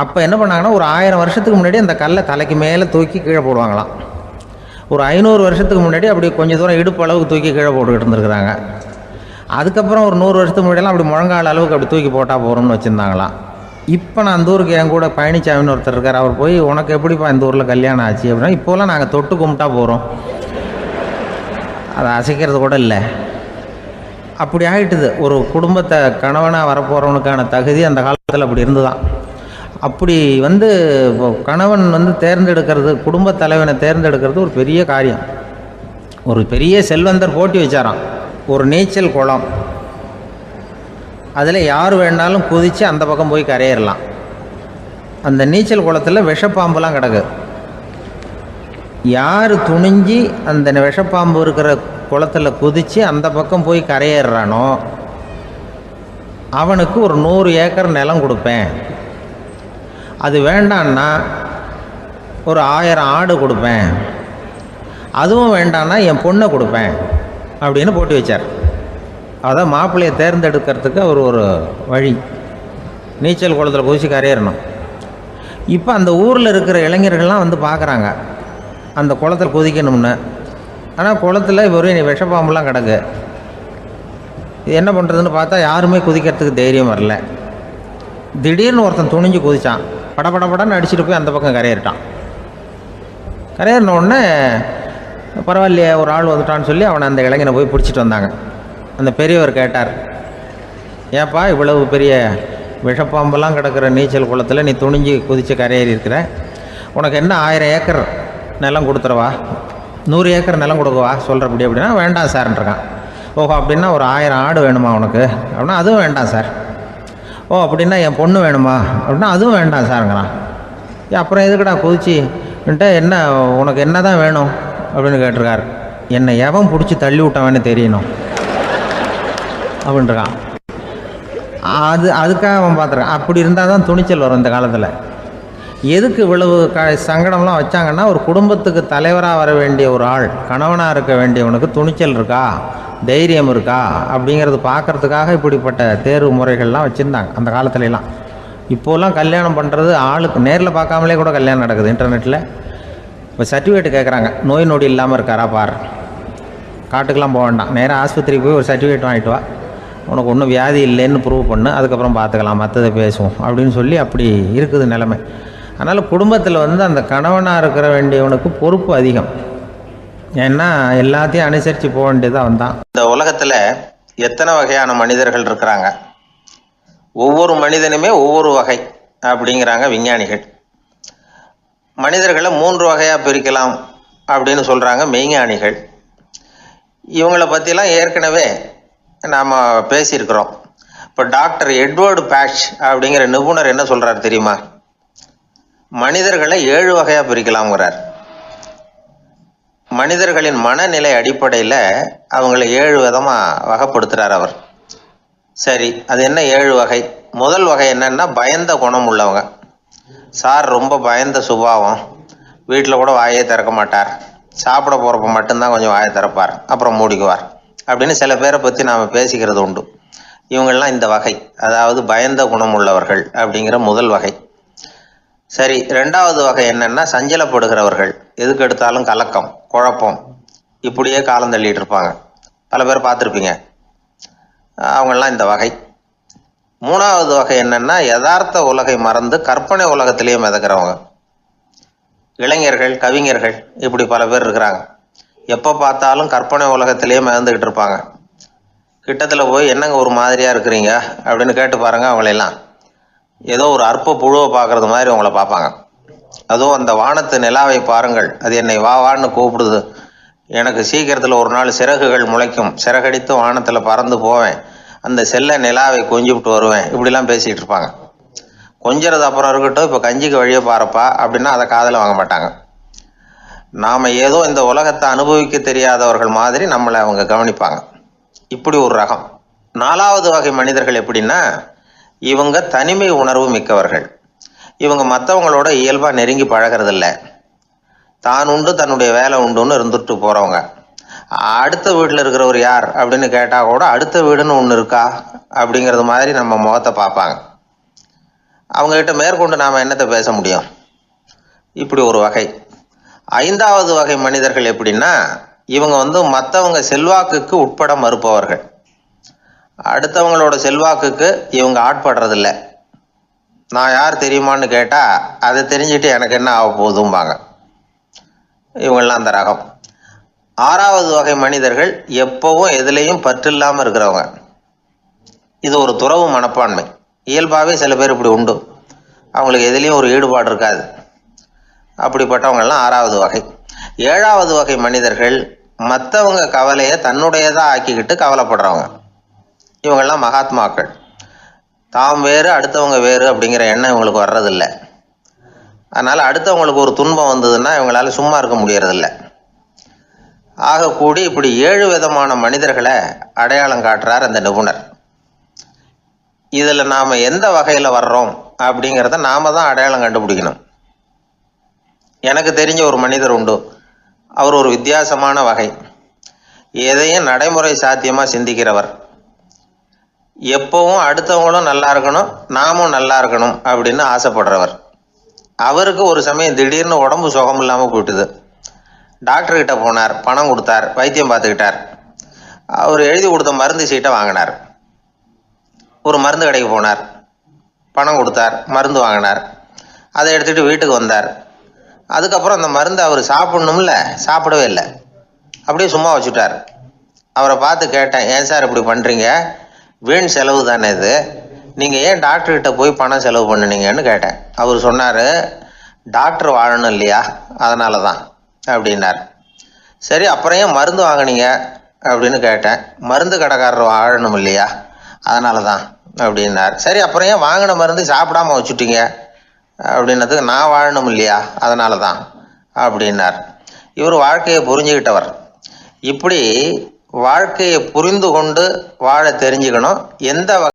அப்போ என்ன பண்ணாங்கன்னா, ஒரு 1000 வருஷத்துக்கு முன்னாடி அந்த கல்லை தலைக்கு மேலே தூக்கி கீழே போடுவாங்களாம். ஒரு 500 வருஷத்துக்கு முன்னாடி அப்படி கொஞ்சம் தூரம் இடுப்பு அளவுக்கு தூக்கி கீழே போட்டுக்கிட்டு இருந்துருக்குறாங்க. அதுக்கப்புறம் ஒரு 100 வருஷத்துக்கு முன்னாடியெல்லாம் அப்படி முழங்கால அளவுக்கு அப்படி தூக்கி போட்டால் போகிறோம்னு வச்சுருந்தாங்களாம். இப்போ நான் அந்த ஊருக்கு என் கூட பழனிசாமின்னு ஒருத்தர் இருக்கார். அவர் போய், உனக்கு எப்படிப்பா இந்த ஊரில் கல்யாணம் ஆச்சு அப்படின்னா, இப்போலாம் நாங்கள் தொட்டு கும்பிட்டா போகிறோம், அதை அசைக்கிறது கூட இல்லை. அப்படி ஆகிட்டுது. ஒரு குடும்பத்தை கணவனாக வரப்போகிறவனுக்கான தகுதி அந்த காலத்தில் அப்படி இருந்துதான். அப்படி வந்து கணவன் வந்து தேர்ந்தெடுக்கிறது, குடும்ப தலைவனை தேர்ந்தெடுக்கிறது ஒரு பெரிய காரியம். ஒரு பெரிய செல்வந்தர் போட்டி வச்சாராம். ஒரு நீச்சல் குளம், அதில் யார் வேணாலும் குதித்து அந்த பக்கம் போய் கரையேறலாம். அந்த நீச்சல் குளத்தில் விஷப்பாம்புலாம் கிடக்கு. யார் துணிஞ்சி அந்த விஷப்பாம்பு இருக்கிற குளத்தில் குதித்து அந்த பக்கம் போய் கரையேறானோ அவனுக்கு ஒரு 100 ஏக்கர் நிலம் கொடுப்பேன். அது வேண்டான்னா ஒரு 1000 ஆடு கொடுப்பேன். அதுவும் வேண்டான்னா என் பொண்ணை கொடுப்பேன் அப்படின்னு போட்டி வச்சார். அதான் மாப்பிள்ளையை தேர்ந்தெடுக்கிறதுக்கு அவர் ஒரு வழி, நீச்சல் குளத்தில் குதிச்சு கரையேறணும். இப்போ அந்த ஊரில் இருக்கிற இளைஞர்கள்லாம் வந்து பார்க்குறாங்க அந்த குளத்தில் குதிக்கணும்னு. ஆனால் குளத்தில் ஒரு விஷப்பாம்புலாம் கிடக்கு. இது என்ன பண்ணுறதுன்னு பார்த்தா யாருமே குதிக்கிறதுக்கு தைரியம் வரல. திடீர்னு ஒருத்தன் துணிஞ்சு குதித்தான். படப்படப்படன்னு அடிச்சுட்டு போய் அந்த பக்கம் கரையேறிட்டான். கரையேறின உடனே பரவாயில்லையே ஒரு ஆள் வந்துட்டான்னு சொல்லி அவனை அந்த இளைஞனை போய் பிடிச்சிட்டு வந்தாங்க. அந்த பெரியவர் கேட்டார், ஏப்பா இவ்வளவு பெரிய விஷப்பாம்பெல்லாம் கிடக்கிற நீச்சல் குளத்தில் நீ துணிஞ்சு குதித்து கரையேறி இருக்கிற, உனக்கு என்ன 1000 ஏக்கர் நிலம் கொடுத்துருவா, 100 ஏக்கர் நிலம் கொடுக்கவா சொல்கிறப்படி அப்படின்னா, வேண்டாம் சார்ன்றான். ஓஹோ அப்படின்னா ஒரு 1000 ஆடு வேணுமா உனக்கு அப்படின்னா, அதுவும் வேண்டாம் சார். ஓ அப்படின்னா என் பொண்ணு வேணுமா அப்படின்னா, அதுவும் வேண்டாம் சாருங்கிறான். அப்புறம் எதுக்குடா குதிச்சு என்ன உனக்கு என்ன தான் வேணும் அப்படின்னு கேட்டிருக்காரு. என்னை எவன் பிடிச்சி தள்ளி விட்டவன்னு தெரியணும் அப்படின்ட்டுருக்கான். அதுக்காக அவன் பார்த்துருக்கான். அப்படி இருந்தால் தான் துணிச்சல் வரும் இந்த காலத்தில். எதுக்கு இவ்வளவு சங்கடம்லாம் வச்சாங்கன்னா, ஒரு குடும்பத்துக்கு தலைவராக வர வேண்டிய ஒரு ஆள், கணவனாக இருக்க வேண்டியவனுக்கு துணிச்சல் இருக்கா, தைரியம் இருக்கா அப்படிங்கிறது பார்க்கறதுக்காக இப்படிப்பட்ட தேர்வு முறைகள்லாம் வச்சுருந்தாங்க அந்த காலத்துலலாம். இப்போலாம் கல்யாணம் பண்ணுறது ஆளுக்கு நேரில் பார்க்காமலே கூட கல்யாணம் நடக்குது இன்டர்நெட்டில். இப்போ சர்டிஃபிகேட் கேட்குறாங்க, நோய் நொடி இல்லாமல் இருக்காரா பார். காட்டுக்கெலாம் போக வேண்டாம், நேராக ஆஸ்பத்திரிக்கு போய் ஒரு சர்டிஃபிகேட் வாங்கிட்டு வா, உனக்கு ஒன்றும் வியாதி இல்லைன்னு ப்ரூவ் பண்ணு, அதுக்கப்புறம் பார்த்துக்கலாம், மற்றதை பேசுவோம் அப்படின்னு சொல்லி அப்படி இருக்குது நிலைமை. அதனால் குடும்பத்தில் அந்த கணவனாக இருக்கிற வேண்டியவனுக்கு பொறுப்பு அதிகம். ஏன்னா எல்லாத்தையும் அனுசரித்து போக வேண்டியதாக வந்தான். இந்த உலகத்தில் எத்தனை வகையான மனிதர்கள் இருக்கிறாங்க, ஒவ்வொரு மனிதனுமே ஒவ்வொரு வகை அப்படிங்கிறாங்க விஞ்ஞானிகள். மனிதர்களை 3 வகையாக பிரிக்கலாம் அப்படின்னு சொல்கிறாங்க மெய்ஞானிகள். இவங்களை பற்றிலாம் ஏற்கனவே நாம் பேசியிருக்கிறோம். இப்போ டாக்டர் எட்வர்டு பேட்ச் அப்படிங்கிற நிபுணர் என்ன சொல்கிறார் தெரியுமா? மனிதர்களை 7 வகையாக பிரிக்கலாம்ங்கிறார். மனிதர்களின் மனநிலை அடிப்படையில் அவங்கள 7 விதமாக வகைப்படுத்துகிறார் அவர். சரி, அது என்ன 7 வகை? முதல் வகை என்னன்னா, பயந்த குணம் உள்ளவங்க. சார் ரொம்ப பயந்த சுபாவம், வீட்டில் கூட வாயே திறக்க மாட்டார், சாப்பிட போகிறப்ப மட்டும்தான் கொஞ்சம் வாயை திறப்பார், அப்புறம் மூடிக்குவார் அப்படின்னு சில பேரை பற்றி நாம் பேசிக்கிறது உண்டு. இவங்கெல்லாம் இந்த வகை, அதாவது பயந்த குணம் உள்ளவர்கள் அப்படிங்கிற முதல் வகை. சரி, 2வது வகை என்னன்னா, சஞ்சலப்படுகிறவர்கள், எதுக்கு எடுத்தாலும் கலக்கம், குழப்பம், இப்படியே காலம் தள்ளிட்டு இருப்பாங்க. பல பேர் பார்த்துருப்பீங்க. அவங்கெல்லாம் இந்த வகை. 3வது வகை என்னன்னா, யதார்த்த உலகை மறந்து கற்பனை உலகத்திலேயே மிதக்கிறவங்க. இளைஞர்கள், கவிஞர்கள், இப்படி பல பேர் இருக்கிறாங்க. எப்போ பார்த்தாலும் கற்பனை உலகத்திலேயே மிதந்துக்கிட்டு இருப்பாங்க. கிட்டத்தில் போய் என்னங்க ஒரு மாதிரியாக இருக்கிறீங்க அப்படின்னு கேட்டு பாருங்க, அவங்களெல்லாம் ஏதோ ஒரு அற்ப புழுவை பார்க்கறது மாதிரி அவங்கள பார்ப்பாங்க. அதுவும் அந்த வானத்து நிலாவை பாருங்கள், அது என்னை வா வான்னு கூப்பிடுது, எனக்கு சீக்கிரத்தில் ஒரு நாள் சிறகுகள் முளைக்கும், சிறகடித்து வானத்தில் பறந்து போவேன், அந்த செல்ல நிலாவை கொஞ்சிவிட்டு வருவேன், இப்படிலாம் பேசிகிட்டு இருப்பாங்க. கொஞ்சிறது அப்புறம் இருக்கட்டும், இப்போ கஞ்சிக்கு வழியே பாருப்பா அப்படின்னா அதை காதில் வாங்க மாட்டாங்க. நாம் ஏதோ இந்த உலகத்தை அனுபவிக்க தெரியாதவர்கள் மாதிரி நம்மளை அவங்க கவனிப்பாங்க. இப்படி ஒரு ரகம். 4வது வகை மனிதர்கள் எப்படின்னா, இவங்க தனிமை உணர்வு மிக்கவர்கள். இவங்க மற்றவங்களோட இயல்பாக நெருங்கி பழகிறதில்ல, தான் உண்டு தன்னுடைய வேலை உண்டுன்னு இருந்துட்டு போகிறவங்க. அடுத்த வீட்டில் இருக்கிறவர் யார் அப்படின்னு கேட்டால் கூட அடுத்த வீடுன்னு ஒன்று இருக்கா அப்படிங்கிறது மாதிரி நம்ம முகத்தை பார்ப்பாங்க. அவங்ககிட்ட மேற்கொண்டு நாம் என்னத்தை பேச முடியும்? இப்படி ஒரு வகை. 5வது வகை மனிதர்கள் எப்படின்னா, இவங்க மற்றவங்க செல்வாக்குக்கு உட்பட மறுப்பவர்கள். அடுத்தவங்களோட செல்வாக்குக்கு இவங்க ஆட்படுறதில்ல. நான் யார் தெரியுமான்னு கேட்டால் அதை தெரிஞ்சுட்டு எனக்கு என்ன ஆக போகுதும்பாங்க. இவங்கெல்லாம் அந்த ரகம். 6வது வகை மனிதர்கள் எப்பவும் எதுலேயும் பற்று இல்லாமல் இருக்கிறவங்க. இது ஒரு துறவு மனப்பான்மை. இயல்பாகவே சில பேர் இப்படி உண்டு, அவங்களுக்கு எதுலேயும் ஒரு ஈடுபாடு இருக்காது. அப்படிப்பட்டவங்கெல்லாம் 6வது வகை. 7வது வகை மனிதர்கள் மற்றவங்க கவலையை தன்னுடையதாக ஆக்கிக்கிட்டு கவலைப்படுறவங்க. இவங்கெல்லாம் மகாத்மாக்கள். தாம் வேறு அடுத்தவங்க வேறு அப்படிங்கிற எண்ணம் இவங்களுக்கு வர்றதில்லை. அதனால் அடுத்தவங்களுக்கு ஒரு துன்பம் வந்ததுன்னா இவங்களால சும்மா இருக்க முடியறதில்ல. ஆகக்கூடி இப்படி 7 விதமான மனிதர்களை அடையாளம் காட்டுறார் அந்த நிபுணர். இதில் நாம் எந்த வகையில் வர்றோம் அப்படிங்கிறத நாம் தான் அடையாளம் கண்டுபிடிக்கணும். எனக்கு தெரிஞ்ச ஒரு மனிதர் உண்டு. அவர் ஒரு வித்தியாசமான வகை. எதையும் நடைமுறை சாத்தியமாக சிந்திக்கிறவர். எப்பவும் அடுத்தவங்களும் நல்லா இருக்கணும், நாமும் நல்லா இருக்கணும் அப்படின்னு ஆசைப்படுறவர். அவருக்கு ஒரு சமயம் திடீர்னு உடம்பு சுகம் இல்லாமல் போயிட்டுது. டாக்டர்கிட்ட போனார், பணம் கொடுத்தார், வைத்தியம் பார்த்துக்கிட்டார். அவர் எழுதி கொடுத்த மருந்து சீட்டை வாங்கினார். ஒரு மருந்து கடைக்கு போனார், பணம் கொடுத்தார், மருந்து வாங்கினார். அதை எடுத்துகிட்டு வீட்டுக்கு வந்தார். அதுக்கப்புறம் அந்த மருந்து அவர் சாப்பிடணும்ல, சாப்பிடவே இல்லை, அப்படியே சும்மா வச்சுட்டார். அவரை பார்த்து கேட்டேன், ஏன் சார் இப்படி பண்ணுறீங்க, வீண் செலவு தானே இது, நீங்கள் ஏன் டாக்டர்கிட்ட போய் பணம் செலவு பண்ணினீங்கன்னு கேட்டேன். அவர் சொன்னார், டாக்டர் வாழணும் இல்லையா, அதனால தான் அப்படின்னார். சரி, அப்புறம் ஏன் மருந்து வாங்கினீங்க அப்படின்னு கேட்டேன். மருந்து கடைக்காரர் வாழணும் இல்லையா, அதனால தான் அப்படின்னார். சரி, அப்புறம் ஏன் வாங்கின மருந்து சாப்பிடாம வச்சுட்டீங்க அப்படின்னதுக்கு, நான் வாழணும் இல்லையா அதனால தான் அப்படின்னார். இவர் வாழ்க்கையை புரிஞ்சுக்கிட்டவர். இப்படி வாழ்க்கையை புரிந்து கொண்டு வாழ தெரிஞ்சுக்கணும். எந்த